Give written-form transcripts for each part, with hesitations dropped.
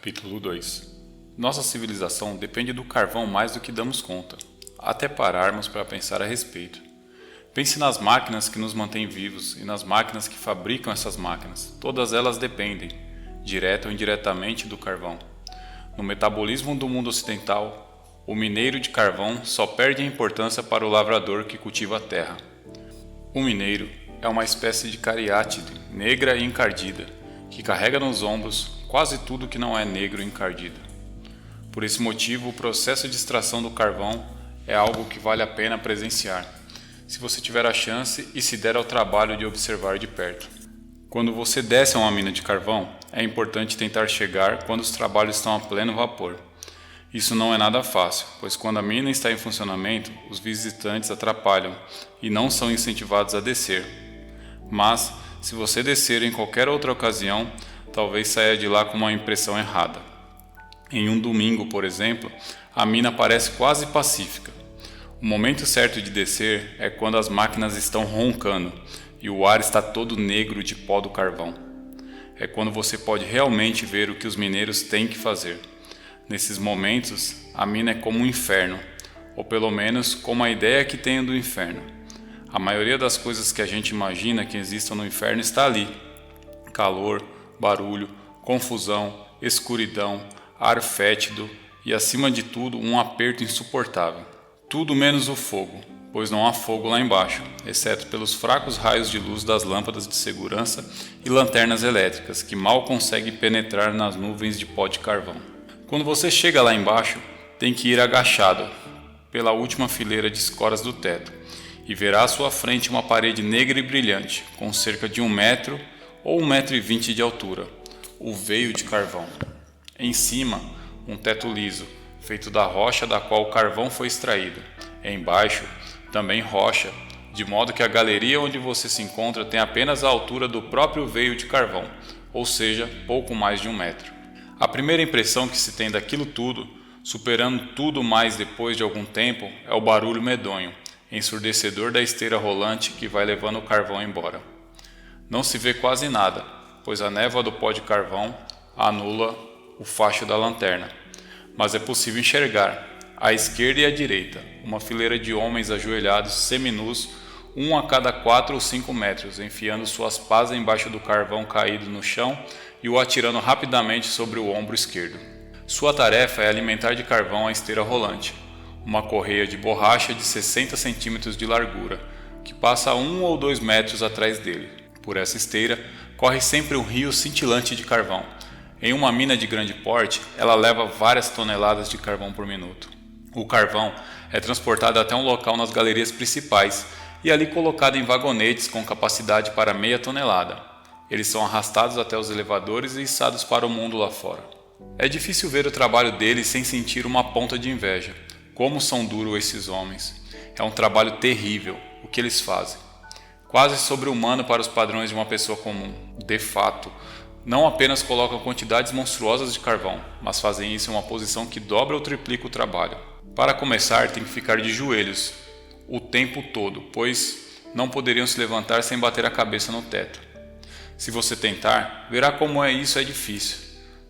Capítulo 2. Nossa civilização depende do carvão mais do que damos conta, até pararmos para pensar a respeito. Pense nas máquinas que nos mantêm vivos e nas máquinas que fabricam essas máquinas. Todas elas dependem, direta ou indiretamente, do carvão. No metabolismo do mundo ocidental, o mineiro de carvão só perde a importância para o lavrador que cultiva a terra. O mineiro é uma espécie de cariátide, negra e encardida, que carrega nos ombros quase tudo que não é negro e encardido. Por esse motivo, o processo de extração do carvão é algo que vale a pena presenciar, se você tiver a chance e se der ao trabalho de observar de perto. Quando você desce a uma mina de carvão, é importante tentar chegar quando os trabalhos estão a pleno vapor. Isso não é nada fácil, pois quando a mina está em funcionamento, os visitantes atrapalham e não são incentivados a descer. Mas, se você descer em qualquer outra ocasião, talvez saia de lá com uma impressão errada. Em um domingo, por exemplo, a mina parece quase pacífica. O momento certo de descer é quando as máquinas estão roncando e o ar está todo negro de pó do carvão. É quando você pode realmente ver o que os mineiros têm que fazer. Nesses momentos, a mina é como um inferno, ou pelo menos como a ideia que tenho do inferno. A maioria das coisas que a gente imagina que existam no inferno está ali: calor, barulho, confusão, escuridão, ar fétido e, acima de tudo, um aperto insuportável. Tudo menos o fogo, pois não há fogo lá embaixo, exceto pelos fracos raios de luz das lâmpadas de segurança e lanternas elétricas, que mal conseguem penetrar nas nuvens de pó de carvão. Quando você chega lá embaixo, tem que ir agachado pela última fileira de escoras do teto e verá à sua frente uma parede negra e brilhante, com cerca de 1 metro ou 1,20 m de altura, o veio de carvão. Em cima, um teto liso, feito da rocha da qual o carvão foi extraído. Embaixo, também rocha, de modo que a galeria onde você se encontra tem apenas a altura do próprio veio de carvão, ou seja, pouco mais de 1 metro. A primeira impressão que se tem daquilo tudo, superando tudo mais depois de algum tempo, é o barulho medonho, ensurdecedor da esteira rolante que vai levando o carvão embora. Não se vê quase nada, pois a névoa do pó de carvão anula o facho da lanterna. Mas é possível enxergar, à esquerda e à direita, uma fileira de homens ajoelhados seminus, um a cada 4 ou 5 metros, enfiando suas pás embaixo do carvão caído no chão e o atirando rapidamente sobre o ombro esquerdo. Sua tarefa é alimentar de carvão a esteira rolante, uma correia de borracha de 60 centímetros de largura, que passa a 1 ou 2 metros atrás dele. Por essa esteira, corre sempre um rio cintilante de carvão. Em uma mina de grande porte, ela leva várias toneladas de carvão por minuto. O carvão é transportado até um local nas galerias principais e ali colocado em vagonetes com capacidade para meia tonelada. Eles são arrastados até os elevadores e içados para o mundo lá fora. É difícil ver o trabalho deles sem sentir uma ponta de inveja. Como são duros esses homens. É um trabalho terrível o que eles fazem. Quase sobre-humano para os padrões de uma pessoa comum. De fato, não apenas colocam quantidades monstruosas de carvão, mas fazem isso em uma posição que dobra ou triplica o trabalho. Para começar, tem que ficar de joelhos o tempo todo, pois não poderiam se levantar sem bater a cabeça no teto. Se você tentar, verá como isso é difícil.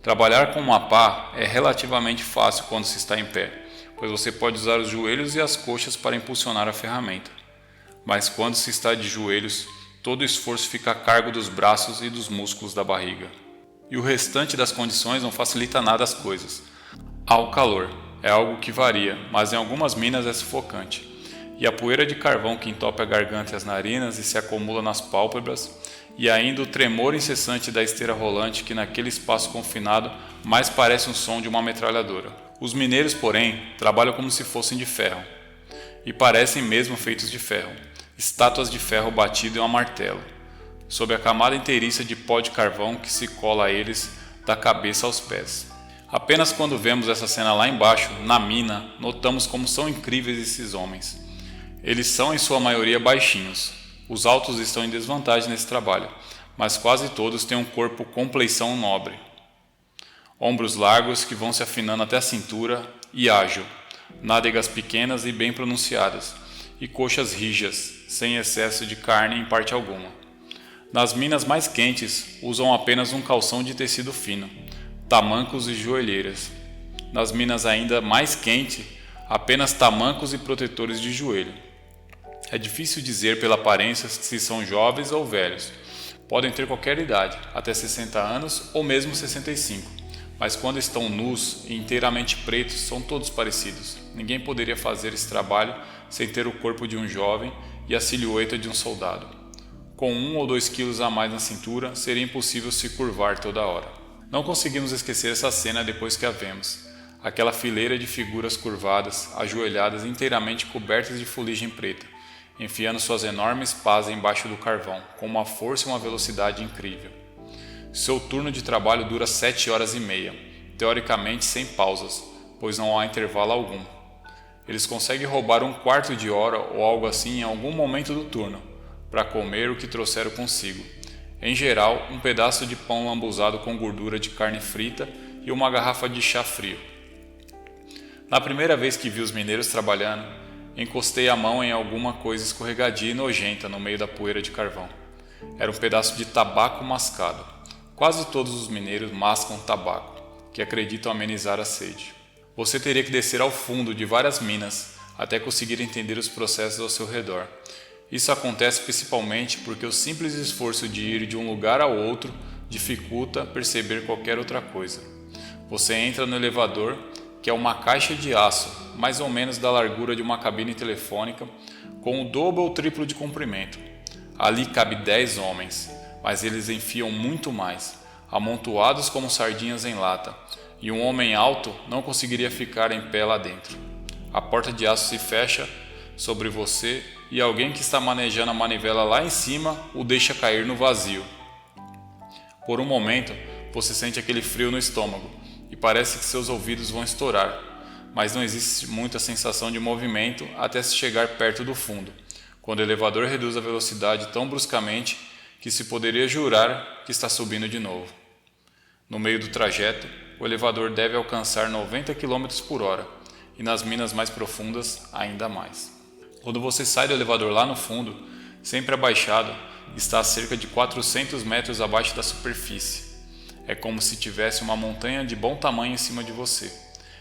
Trabalhar com uma pá é relativamente fácil quando se está em pé, pois você pode usar os joelhos e as coxas para impulsionar a ferramenta. Mas quando se está de joelhos, todo o esforço fica a cargo dos braços e dos músculos da barriga. E o restante das condições não facilita nada as coisas. Há o calor, é algo que varia, mas em algumas minas é sufocante. E a poeira de carvão que entope a garganta e as narinas e se acumula nas pálpebras, e ainda o tremor incessante da esteira rolante que naquele espaço confinado mais parece um som de uma metralhadora. Os mineiros, porém, trabalham como se fossem de ferro, e parecem mesmo feitos de ferro. Estátuas de ferro batido em um martelo, sob a camada inteiriça de pó de carvão que se cola a eles da cabeça aos pés. Apenas quando vemos essa cena lá embaixo, na mina, notamos como são incríveis esses homens. Eles são em sua maioria baixinhos. Os altos estão em desvantagem nesse trabalho, mas quase todos têm um corpo com compleição nobre. Ombros largos que vão se afinando até a cintura e ágil, nádegas pequenas e bem pronunciadas, e coxas rijas, sem excesso de carne em parte alguma. Nas minas mais quentes, usam apenas um calção de tecido fino, tamancos e joelheiras. Nas minas ainda mais quentes, apenas tamancos e protetores de joelho. É difícil dizer pela aparência se são jovens ou velhos. Podem ter qualquer idade, até 60 anos ou mesmo 65, mas quando estão nus e inteiramente pretos, são todos parecidos. Ninguém poderia fazer esse trabalho sem ter o corpo de um jovem e a silhueta de um soldado. Com 1 ou 2 quilos a mais na cintura, seria impossível se curvar toda hora. Não conseguimos esquecer essa cena depois que a vemos. Aquela fileira de figuras curvadas, ajoelhadas inteiramente cobertas de fuligem preta, enfiando suas enormes pás embaixo do carvão, com uma força e uma velocidade incrível. Seu turno de trabalho dura 7 horas e meia, teoricamente sem pausas, pois não há intervalo algum. Eles conseguem roubar 1/4 de hora ou algo assim em algum momento do turno, para comer o que trouxeram consigo. Em geral, um pedaço de pão lambuzado com gordura de carne frita e uma garrafa de chá frio. Na primeira vez que vi os mineiros trabalhando, encostei a mão em alguma coisa escorregadia e nojenta no meio da poeira de carvão. Era um pedaço de tabaco mascado. Quase todos os mineiros mascam tabaco, que acreditam amenizar a sede. Você teria que descer ao fundo de várias minas até conseguir entender os processos ao seu redor. Isso acontece principalmente porque o simples esforço de ir de um lugar ao outro dificulta perceber qualquer outra coisa. Você entra no elevador, que é uma caixa de aço, mais ou menos da largura de uma cabine telefônica, com o dobro ou triplo de comprimento. Ali cabe 10 homens, mas eles enfiam muito mais, amontoados como sardinhas em lata, e um homem alto não conseguiria ficar em pé lá dentro. A porta de aço se fecha sobre você e alguém que está manejando a manivela lá em cima o deixa cair no vazio. Por um momento, você sente aquele frio no estômago e parece que seus ouvidos vão estourar, mas não existe muita sensação de movimento até se chegar perto do fundo, quando o elevador reduz a velocidade tão bruscamente que se poderia jurar que está subindo de novo. No meio do trajeto, o elevador deve alcançar 90 km por hora e nas minas mais profundas ainda mais. Quando você sai do elevador lá no fundo, sempre abaixado, está a cerca de 400 metros abaixo da superfície. É como se tivesse uma montanha de bom tamanho em cima de você.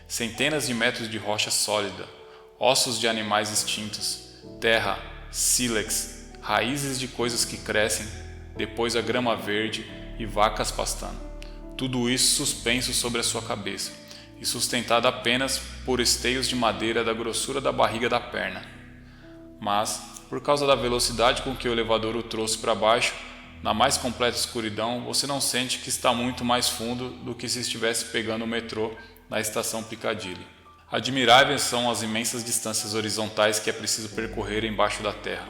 Centenas de metros de rocha sólida, ossos de animais extintos, terra, sílex, raízes de coisas que crescem, depois a grama verde e vacas pastando. Tudo isso suspenso sobre a sua cabeça e sustentado apenas por esteios de madeira da grossura da barriga da perna. Mas, por causa da velocidade com que o elevador o trouxe para baixo, na mais completa escuridão, você não sente que está muito mais fundo do que se estivesse pegando o metrô na estação Piccadilly. Admiráveis são as imensas distâncias horizontais que é preciso percorrer embaixo da terra.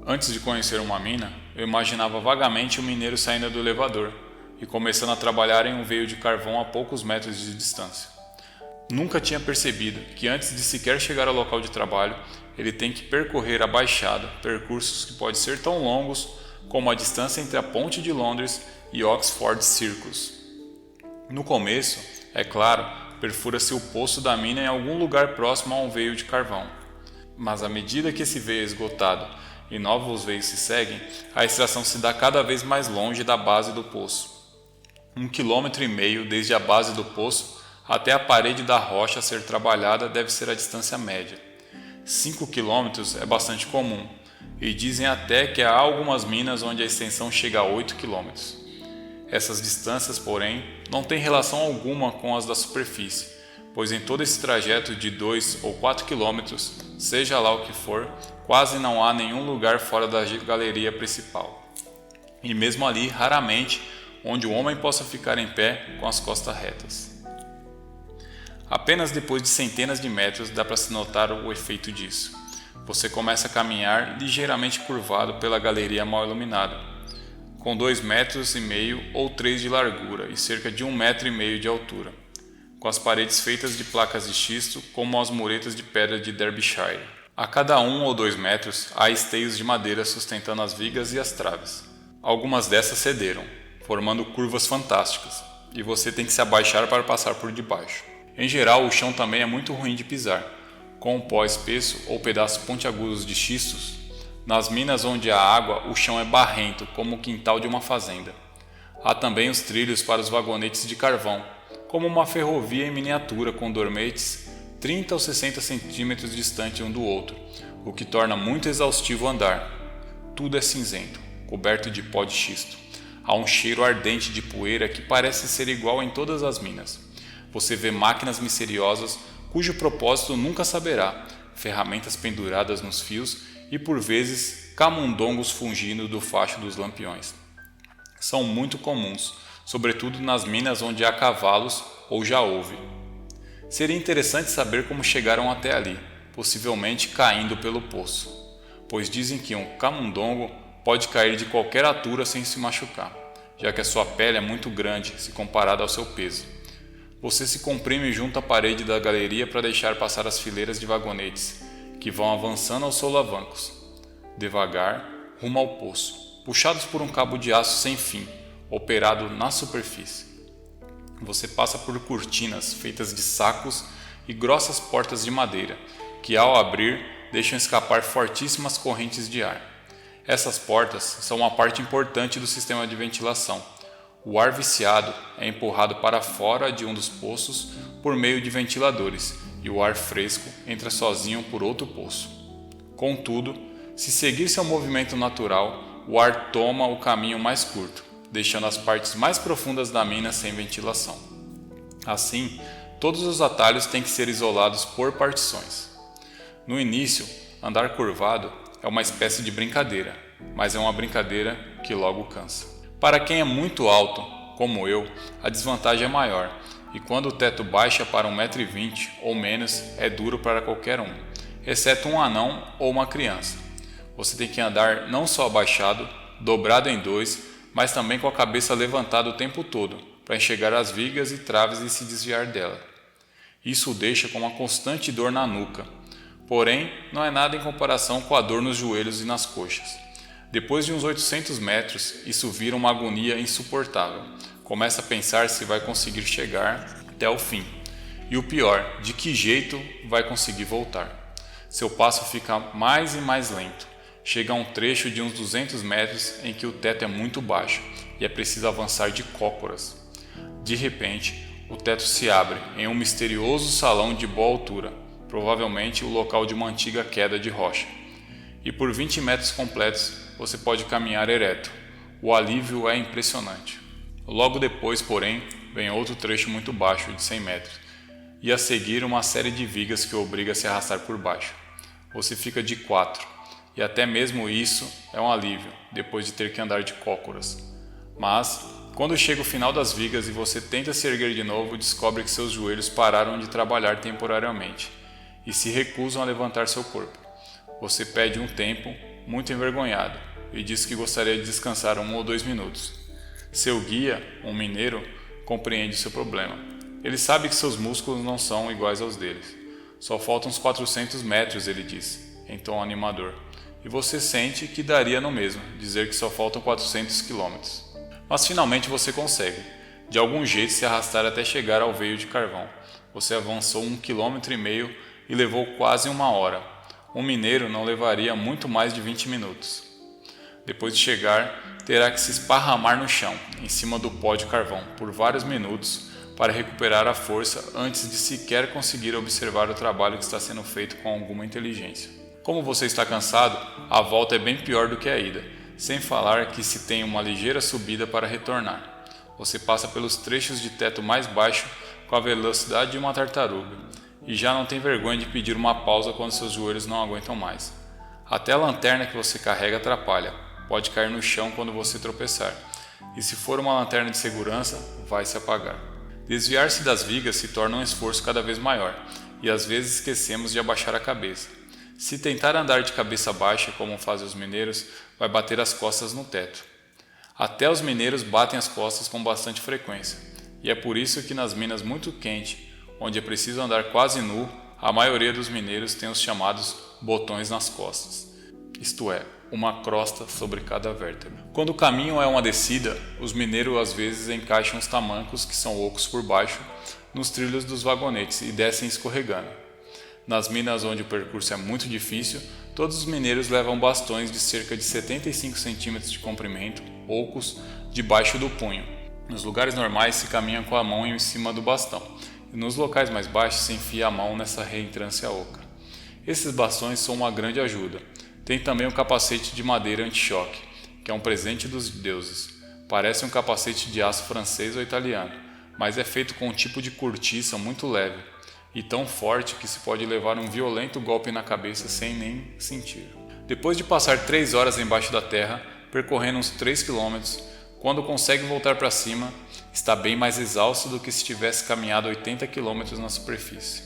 Antes de conhecer uma mina, eu imaginava vagamente um mineiro saindo do elevador e começando a trabalhar em um veio de carvão a poucos metros de distância. Nunca tinha percebido que antes de sequer chegar ao local de trabalho, ele tem que percorrer a baixada, percursos que podem ser tão longos como a distância entre a Ponte de Londres e Oxford Circus. No começo, é claro, perfura-se o poço da mina em algum lugar próximo a um veio de carvão. Mas à medida que esse veio é esgotado e novos veios se seguem, a extração se dá cada vez mais longe da base do poço. 1,5 km desde a base do poço até a parede da rocha a ser trabalhada deve ser a distância média. 5 km é bastante comum, e dizem até que há algumas minas onde a extensão chega a 8 km. Essas distâncias, porém, não têm relação alguma com as da superfície, pois em todo esse trajeto de 2 ou 4 km, seja lá o que for, quase não há nenhum lugar fora da galeria principal. E mesmo ali, raramente, onde o homem possa ficar em pé com as costas retas. Apenas depois de centenas de metros dá para se notar o efeito disso. Você começa a caminhar ligeiramente curvado pela galeria mal iluminada, com 2,5 metros ou 3 de largura e cerca de 1,5 metro de altura, com as paredes feitas de placas de xisto como as muretas de pedra de Derbyshire. A cada 1 ou 2 metros há esteios de madeira sustentando as vigas e as traves. Algumas dessas cederam, formando curvas fantásticas, e você tem que se abaixar para passar por debaixo. Em geral, o chão também é muito ruim de pisar, com um pó espesso ou pedaços pontiagudos de xistos. Nas minas onde há água, o chão é barrento, como o quintal de uma fazenda. Há também os trilhos para os vagonetes de carvão, como uma ferrovia em miniatura com dormetes 30 ou 60 centímetros distante um do outro, o que torna muito exaustivo andar. Tudo é cinzento, coberto de pó de xisto. Há um cheiro ardente de poeira que parece ser igual em todas as minas. Você vê máquinas misteriosas cujo propósito nunca saberá, ferramentas penduradas nos fios e por vezes camundongos fungindo do facho dos lampiões. São muito comuns, sobretudo nas minas onde há cavalos ou já houve. Seria interessante saber como chegaram até ali, possivelmente caindo pelo poço, pois dizem que um camundongo pode cair de qualquer altura sem se machucar, já que a sua pele é muito grande se comparada ao seu peso. Você se comprime junto à parede da galeria para deixar passar as fileiras de vagonetes, que vão avançando aos solavancos, devagar, rumo ao poço, puxados por um cabo de aço sem fim, operado na superfície. Você passa por cortinas feitas de sacos e grossas portas de madeira, que ao abrir deixam escapar fortíssimas correntes de ar. Essas portas são uma parte importante do sistema de ventilação. O ar viciado é empurrado para fora de um dos poços por meio de ventiladores e o ar fresco entra sozinho por outro poço. Contudo, se seguir seu movimento natural, o ar toma o caminho mais curto, deixando as partes mais profundas da mina sem ventilação. Assim, todos os atalhos têm que ser isolados por partições. No início, andar curvado é uma espécie de brincadeira, mas é uma brincadeira que logo cansa. Para quem é muito alto, como eu, a desvantagem é maior, e quando o teto baixa para 1,20 m ou menos, é duro para qualquer um, exceto um anão ou uma criança. Você tem que andar não só abaixado, dobrado em dois, mas também com a cabeça levantada o tempo todo, para enxergar as vigas e traves e se desviar dela. Isso o deixa com uma constante dor na nuca, porém não é nada em comparação com a dor nos joelhos e nas coxas. Depois de uns 800 metros, isso vira uma agonia insuportável. Começa a pensar se vai conseguir chegar até o fim. E o pior, de que jeito vai conseguir voltar. Seu passo fica mais e mais lento. Chega a um trecho de uns 200 metros em que o teto é muito baixo e é preciso avançar de cócoras. De repente, o teto se abre em um misterioso salão de boa altura, provavelmente o local de uma antiga queda de rocha. E por 20 metros completos você pode caminhar ereto. O alívio é impressionante. Logo depois, porém, vem outro trecho muito baixo de 100 metros e a seguir uma série de vigas que o obriga a se arrastar por baixo. Você fica de 4. E até mesmo isso é um alívio, depois de ter que andar de cócoras. Mas, quando chega o final das vigas e você tenta se erguer de novo, descobre que seus joelhos pararam de trabalhar temporariamente e se recusam a levantar seu corpo. Você pede um tempo, muito envergonhado, e diz que gostaria de descansar 1 ou 2 minutos. Seu guia, um mineiro, compreende seu problema. Ele sabe que seus músculos não são iguais aos deles. Só faltam uns 400 metros, ele diz, em tom animador. E você sente que daria no mesmo, dizer que só faltam 400 quilômetros. Mas finalmente você consegue, de algum jeito, se arrastar até chegar ao veio de carvão. Você avançou 1,5 km e levou quase 1 hora. Um mineiro não levaria muito mais de 20 minutos. Depois de chegar, terá que se esparramar no chão, em cima do pó de carvão, por vários minutos, para recuperar a força antes de sequer conseguir observar o trabalho que está sendo feito com alguma inteligência. Como você está cansado, a volta é bem pior do que a ida, sem falar que se tem uma ligeira subida para retornar. Você passa pelos trechos de teto mais baixo com a velocidade de uma tartaruga, e já não tem vergonha de pedir uma pausa quando seus joelhos não aguentam mais. Até a lanterna que você carrega atrapalha, pode cair no chão quando você tropeçar, e se for uma lanterna de segurança, vai se apagar. Desviar-se das vigas se torna um esforço cada vez maior, e às vezes esquecemos de abaixar a cabeça. Se tentar andar de cabeça baixa, como fazem os mineiros, vai bater as costas no teto. Até os mineiros batem as costas com bastante frequência, e é por isso que nas minas muito quentes, onde é preciso andar quase nu, a maioria dos mineiros tem os chamados botões nas costas, isto é, uma crosta sobre cada vértebra. Quando o caminho é uma descida, os mineiros às vezes encaixam os tamancos, que são ocos por baixo, nos trilhos dos vagonetes e descem escorregando. Nas minas onde o percurso é muito difícil, todos os mineiros levam bastões de cerca de 75 cm de comprimento, ocos, debaixo do punho. Nos lugares normais se caminha com a mão em cima do bastão, e nos locais mais baixos se enfia a mão nessa reentrância oca. Esses bastões são uma grande ajuda. Tem também o capacete de madeira anti-choque, que é um presente dos deuses. Parece um capacete de aço francês ou italiano, mas é feito com um tipo de cortiça muito leve e tão forte que se pode levar um violento golpe na cabeça sem nem sentir. Depois de passar 3 horas embaixo da terra, percorrendo uns 3 quilômetros, quando consegue voltar para cima, está bem mais exausto do que se tivesse caminhado 80 quilômetros na superfície.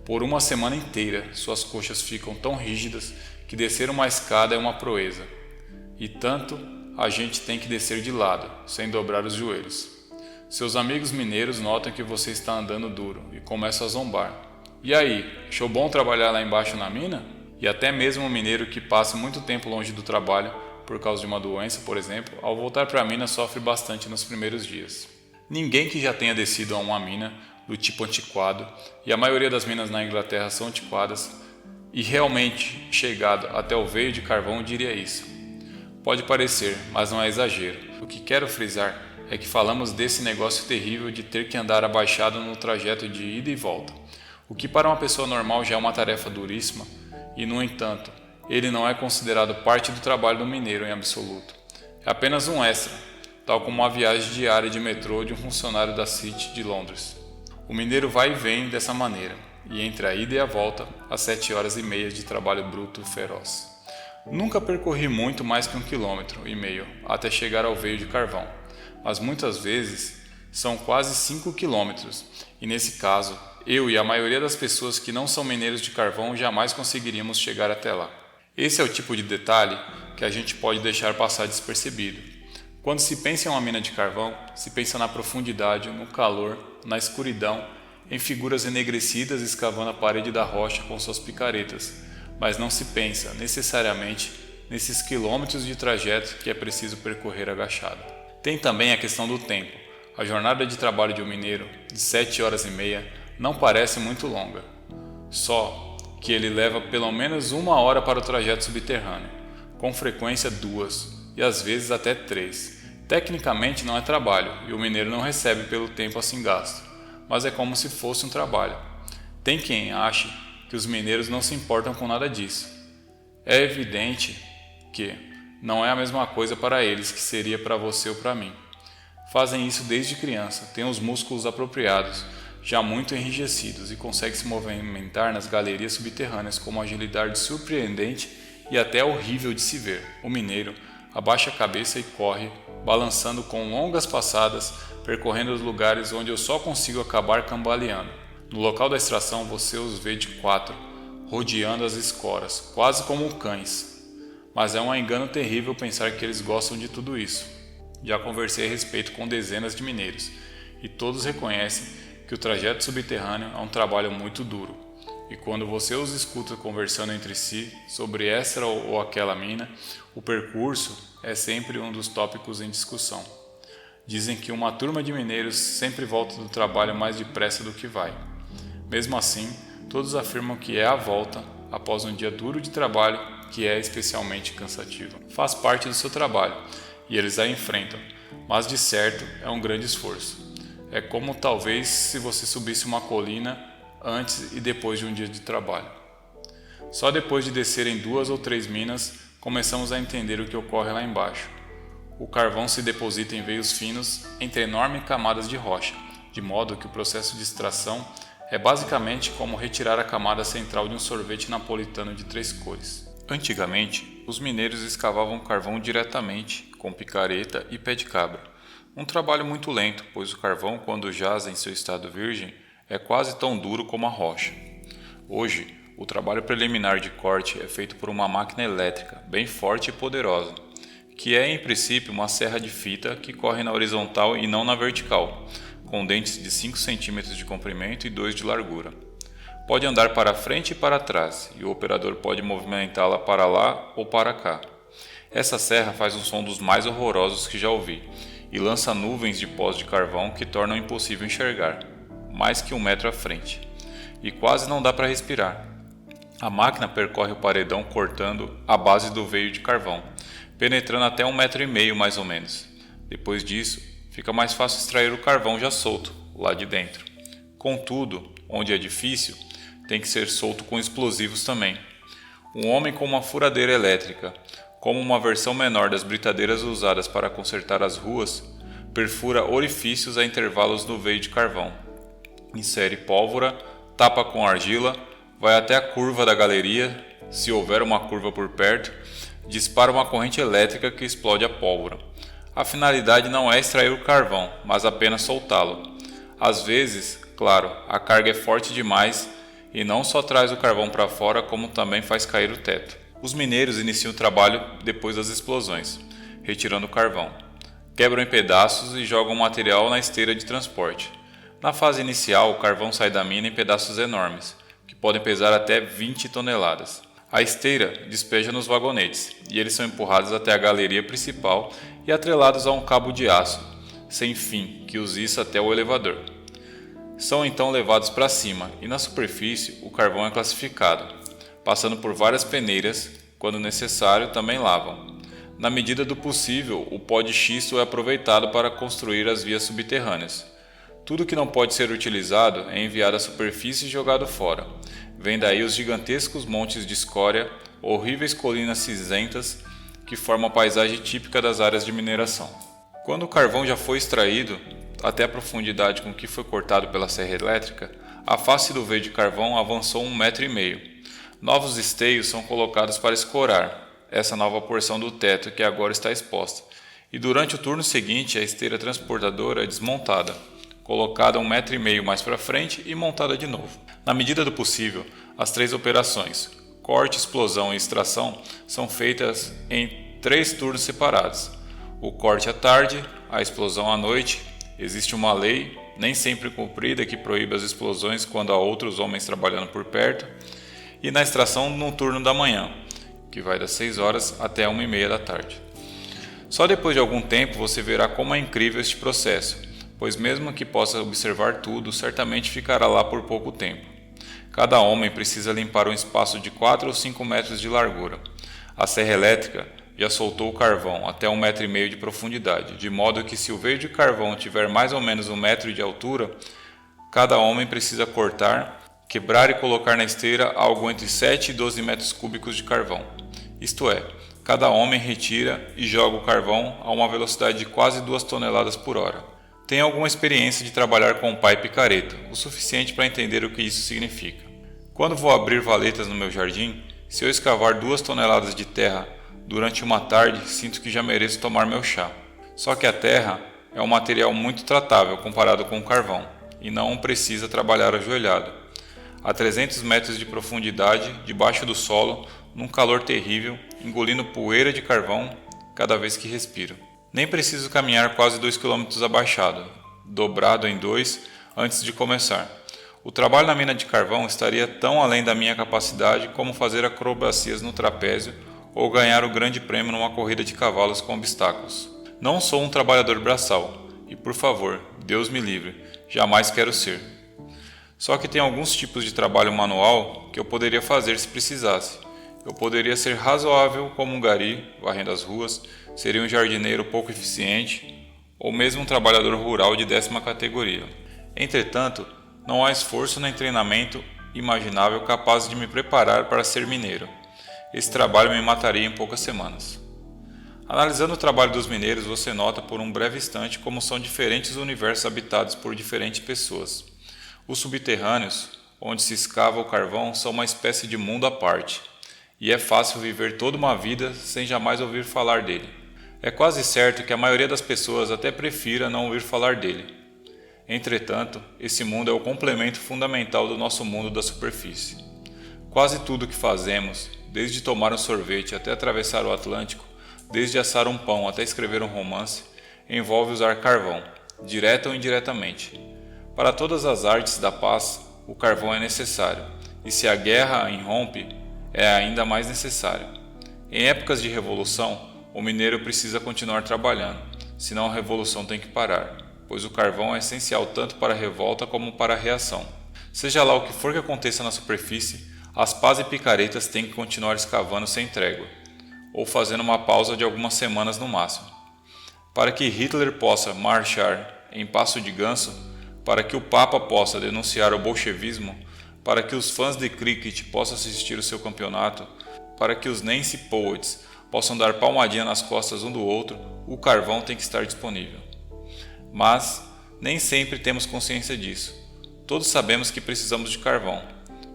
Por uma semana inteira, suas coxas ficam tão rígidas que descer uma escada é uma proeza. E tanto, a gente tem que descer de lado, sem dobrar os joelhos. Seus amigos mineiros notam que você está andando duro e começam a zombar. E aí, achou bom trabalhar lá embaixo na mina? E até mesmo um mineiro que passa muito tempo longe do trabalho, por causa de uma doença, por exemplo, ao voltar para a mina sofre bastante nos primeiros dias. Ninguém que já tenha descido a uma mina do tipo antiquado, e a maioria das minas na Inglaterra são antiquadas, e realmente chegado até o veio de carvão diria isso. Pode parecer, mas não é exagero. O que quero frisar é que falamos desse negócio terrível de ter que andar abaixado no trajeto de ida e volta, o que para uma pessoa normal já é uma tarefa duríssima, e no entanto, ele não é considerado parte do trabalho do mineiro em absoluto. É apenas um extra, tal como uma viagem diária de metrô de um funcionário da City de Londres. O mineiro vai e vem dessa maneira, e entre a ida e a volta, às 7 horas e meia de trabalho bruto e feroz. Nunca percorri muito mais que 1,5 km até chegar ao veio de carvão, mas muitas vezes são quase 5 km, e nesse caso, eu e a maioria das pessoas que não são mineiros de carvão jamais conseguiríamos chegar até lá. Esse é o tipo de detalhe que a gente pode deixar passar despercebido. Quando se pensa em uma mina de carvão, se pensa na profundidade, no calor, na escuridão, em figuras enegrecidas escavando a parede da rocha com suas picaretas, mas não se pensa necessariamente nesses quilômetros de trajeto que é preciso percorrer agachado. Tem também a questão do tempo. A jornada de trabalho de um mineiro, de 7 horas e meia, não parece muito longa. Só que ele leva pelo menos 1 hora para o trajeto subterrâneo, com frequência 2 e às vezes até 3. Tecnicamente não é trabalho e o mineiro não recebe pelo tempo assim gasto, mas é como se fosse um trabalho. Tem quem ache que os mineiros não se importam com nada disso. É evidente que não é a mesma coisa para eles que seria para você ou para mim. Fazem isso desde criança, têm os músculos apropriados, já muito enrijecidos e conseguem se movimentar nas galerias subterrâneas com uma agilidade surpreendente e até horrível de se ver. O mineiro abaixa a cabeça e corre, balançando com longas passadas, percorrendo os lugares onde eu só consigo acabar cambaleando. No local da extração você os vê de 4, rodeando as escoras, quase como cães. Mas é um engano terrível pensar que eles gostam de tudo isso. Já conversei a respeito com dezenas de mineiros, e todos reconhecem que o trajeto subterrâneo é um trabalho muito duro. E quando você os escuta conversando entre si sobre essa ou aquela mina, o percurso é sempre um dos tópicos em discussão. Dizem que uma turma de mineiros sempre volta do trabalho mais depressa do que vai. Mesmo assim, todos afirmam que é a volta, após um dia duro de trabalho, que é especialmente cansativo. Faz parte do seu trabalho, e eles a enfrentam, mas de certo é um grande esforço. É como talvez se você subisse uma colina antes e depois de um dia de trabalho. Só depois de descer em 2 ou 3 minas, começamos a entender o que ocorre lá embaixo. O carvão se deposita em veios finos entre enormes camadas de rocha, de modo que o processo de extração é basicamente como retirar a camada central de um sorvete napolitano de 3 cores. Antigamente, os mineiros escavavam carvão diretamente, com picareta e pé de cabra. Um trabalho muito lento, pois o carvão, quando jaz em seu estado virgem, é quase tão duro como a rocha. Hoje, o trabalho preliminar de corte é feito por uma máquina elétrica, bem forte e poderosa, que é em princípio uma serra de fita que corre na horizontal e não na vertical, com dentes de 5 cm de comprimento e 2 de largura. Pode andar para frente e para trás, e o operador pode movimentá-la para lá ou para cá. Essa serra faz um som dos mais horrorosos que já ouvi, e lança nuvens de pós de carvão que tornam impossível enxergar, mais que 1 metro à frente, e quase não dá para respirar. A máquina percorre o paredão cortando a base do veio de carvão, penetrando até 1,5 metro mais ou menos. Depois disso, fica mais fácil extrair o carvão já solto, lá de dentro. Contudo, onde é difícil, tem que ser solto com explosivos também. Um homem com uma furadeira elétrica, como uma versão menor das britadeiras usadas para consertar as ruas, perfura orifícios a intervalos no veio de carvão. Insere pólvora, tapa com argila, vai até a curva da galeria, se houver uma curva por perto, dispara uma corrente elétrica que explode a pólvora. A finalidade não é extrair o carvão, mas apenas soltá-lo. Às vezes, claro, a carga é forte demais e não só traz o carvão para fora, como também faz cair o teto. Os mineiros iniciam o trabalho depois das explosões, retirando o carvão. Quebram em pedaços e jogam o material na esteira de transporte. Na fase inicial, o carvão sai da mina em pedaços enormes, que podem pesar até 20 toneladas. A esteira despeja nos vagonetes, e eles são empurrados até a galeria principal e atrelados a um cabo de aço, sem fim, que os iça até o elevador. São então levados para cima, e na superfície o carvão é classificado, passando por várias peneiras, quando necessário também lavam. Na medida do possível, o pó de xisto é aproveitado para construir as vias subterrâneas. Tudo que não pode ser utilizado é enviado à superfície e jogado fora. Vem daí os gigantescos montes de escória, horríveis colinas cinzentas que formam a paisagem típica das áreas de mineração. Quando o carvão já foi extraído, até a profundidade com que foi cortado pela serra elétrica, a face do veio de carvão avançou 1,5 m. Novos esteios são colocados para escorar essa nova porção do teto que agora está exposta, e durante o turno seguinte a esteira transportadora é desmontada, colocada 1,5 m mais para frente e montada de novo. Na medida do possível, as 3 operações, corte, explosão e extração, são feitas em 3 turnos separados. O corte à tarde, a explosão à noite. Existe uma lei, nem sempre cumprida, que proíbe as explosões quando há outros homens trabalhando por perto, e na extração no turno da manhã, que vai das 6 horas até 1h30 da tarde. Só depois de algum tempo você verá como é incrível este processo, pois mesmo que possa observar tudo, certamente ficará lá por pouco tempo. Cada homem precisa limpar um espaço de 4 ou 5 metros de largura. A serra elétrica já soltou o carvão até 1,5 m de profundidade, de modo que se o veio de carvão tiver mais ou menos 1 metro de altura, cada homem precisa cortar, quebrar e colocar na esteira algo entre 7 e 12 metros cúbicos de carvão. Isto é, cada homem retira e joga o carvão a uma velocidade de quase 2 toneladas por hora. Tenho alguma experiência de trabalhar com pá e picareta, o suficiente para entender o que isso significa. Quando vou abrir valetas no meu jardim, se eu escavar 2 toneladas de terra durante uma tarde, sinto que já mereço tomar meu chá. Só que a terra é um material muito tratável comparado com o carvão, e não precisa trabalhar ajoelhado. A 300 metros de profundidade, debaixo do solo, num calor terrível, engolindo poeira de carvão cada vez que respiro. Nem preciso caminhar quase 2 km abaixado, dobrado em 2 antes de começar. O trabalho na mina de carvão estaria tão além da minha capacidade como fazer acrobacias no trapézio ou ganhar o grande prêmio numa corrida de cavalos com obstáculos. Não sou um trabalhador braçal, e por favor, Deus me livre, jamais quero ser. Só que tem alguns tipos de trabalho manual que eu poderia fazer se precisasse. Eu poderia ser razoável como um gari, varrendo as ruas, seria um jardineiro pouco eficiente, ou mesmo um trabalhador rural de 10ª categoria. Entretanto, não há esforço nem treinamento imaginável capaz de me preparar para ser mineiro. Esse trabalho me mataria em poucas semanas. Analisando o trabalho dos mineiros, você nota por um breve instante como são diferentes universos habitados por diferentes pessoas. Os subterrâneos, onde se escava o carvão, são uma espécie de mundo à parte, e é fácil viver toda uma vida sem jamais ouvir falar dele. É quase certo que a maioria das pessoas até prefira não ouvir falar dele. Entretanto, esse mundo é o complemento fundamental do nosso mundo da superfície. Quase tudo o que fazemos, desde tomar um sorvete até atravessar o Atlântico, desde assar um pão até escrever um romance, envolve usar carvão, direta ou indiretamente. Para todas as artes da paz, o carvão é necessário, e se a guerra irrompe, é ainda mais necessário. Em épocas de revolução, o mineiro precisa continuar trabalhando, senão a revolução tem que parar, pois o carvão é essencial tanto para a revolta como para a reação. Seja lá o que for que aconteça na superfície, as pás e picaretas têm que continuar escavando sem trégua, ou fazendo uma pausa de algumas semanas no máximo. para que Hitler possa marchar em passo de ganso, para que o Papa possa denunciar o bolchevismo, para que os fãs de cricket possam assistir o seu campeonato, para que os Nancy Poets possam dar palmadinha nas costas um do outro, o carvão tem que estar disponível. Mas nem sempre temos consciência disso. Todos sabemos que precisamos de carvão,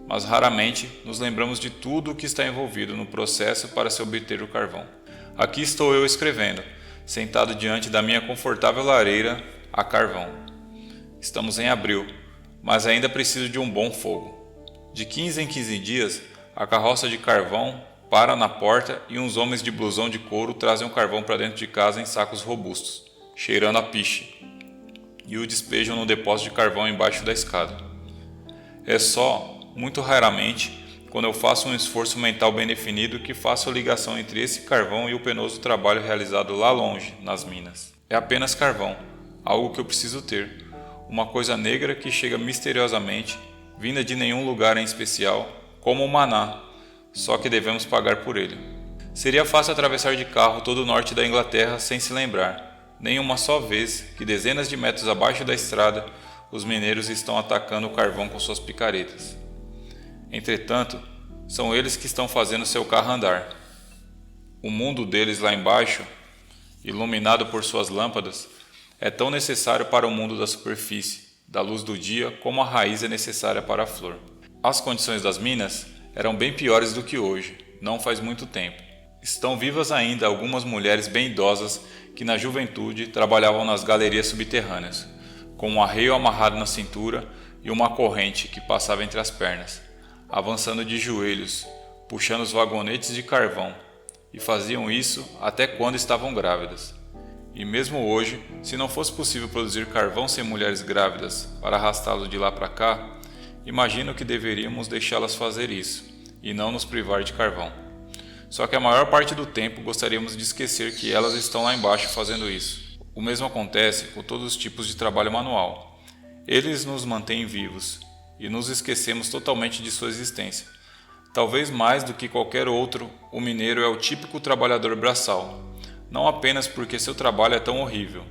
mas raramente nos lembramos de tudo o que está envolvido no processo para se obter o carvão. Aqui estou eu escrevendo, sentado diante da minha confortável lareira a carvão. Estamos em abril, mas ainda preciso de um bom fogo. De 15 em 15 dias, a carroça de carvão para na porta e uns homens de blusão de couro trazem o carvão para dentro de casa em sacos robustos, cheirando a piche, e o despejam no depósito de carvão embaixo da escada. É só, muito raramente, quando eu faço um esforço mental bem definido, que faço a ligação entre esse carvão e o penoso trabalho realizado lá longe, nas minas. É apenas carvão, algo que eu preciso ter, uma coisa negra que chega misteriosamente, vinda de nenhum lugar em especial, como o maná, só que devemos pagar por ele. Seria fácil atravessar de carro todo o norte da Inglaterra sem se lembrar, nem uma só vez, que dezenas de metros abaixo da estrada, os mineiros estão atacando o carvão com suas picaretas. Entretanto, são eles que estão fazendo seu carro andar. O mundo deles lá embaixo, iluminado por suas lâmpadas, é tão necessário para o mundo da superfície, da luz do dia, como a raiz é necessária para a flor. As condições das minas eram bem piores do que hoje, não faz muito tempo. Estão vivas ainda algumas mulheres bem idosas que na juventude trabalhavam nas galerias subterrâneas, com um arreio amarrado na cintura e uma corrente que passava entre as pernas, avançando de joelhos, puxando os vagonetes de carvão, e faziam isso até quando estavam grávidas. E mesmo hoje, se não fosse possível produzir carvão sem mulheres grávidas para arrastá-lo de lá para cá, imagino que deveríamos deixá-las fazer isso, e não nos privar de carvão. Só que a maior parte do tempo gostaríamos de esquecer que elas estão lá embaixo fazendo isso. O mesmo acontece com todos os tipos de trabalho manual. Eles nos mantêm vivos, e nos esquecemos totalmente de sua existência. Talvez mais do que qualquer outro, o mineiro é o típico trabalhador braçal, não apenas porque seu trabalho é tão horrível,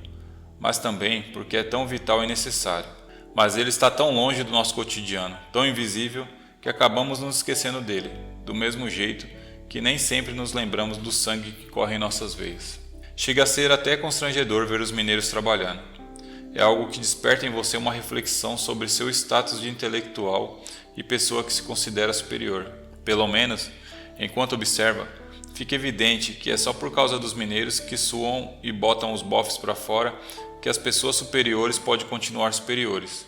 mas também porque é tão vital e necessário. Mas ele está tão longe do nosso cotidiano, tão invisível, que acabamos nos esquecendo dele, do mesmo jeito que nem sempre nos lembramos do sangue que corre em nossas veias. Chega a ser até constrangedor ver os mineiros trabalhando. É algo que desperta em você uma reflexão sobre seu status de intelectual e pessoa que se considera superior. Pelo menos, enquanto observa, fica evidente que é só por causa dos mineiros que suam e botam os bofes para fora que as pessoas superiores podem continuar superiores.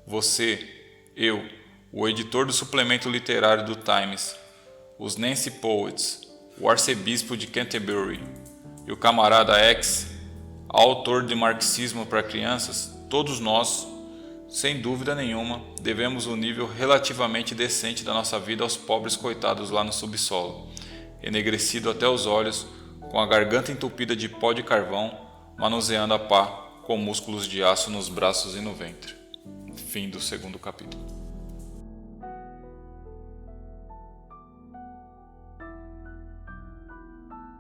Você, eu, o editor do suplemento literário do Times, os Nancy Poets, o arcebispo de Canterbury e o camarada X, autor de Marxismo para Crianças, todos nós, sem dúvida nenhuma, devemos um nível relativamente decente da nossa vida aos pobres coitados lá no subsolo, enegrecido até os olhos, com a garganta entupida de pó de carvão, manuseando a pá com músculos de aço nos braços e no ventre. Fim do 2º capítulo.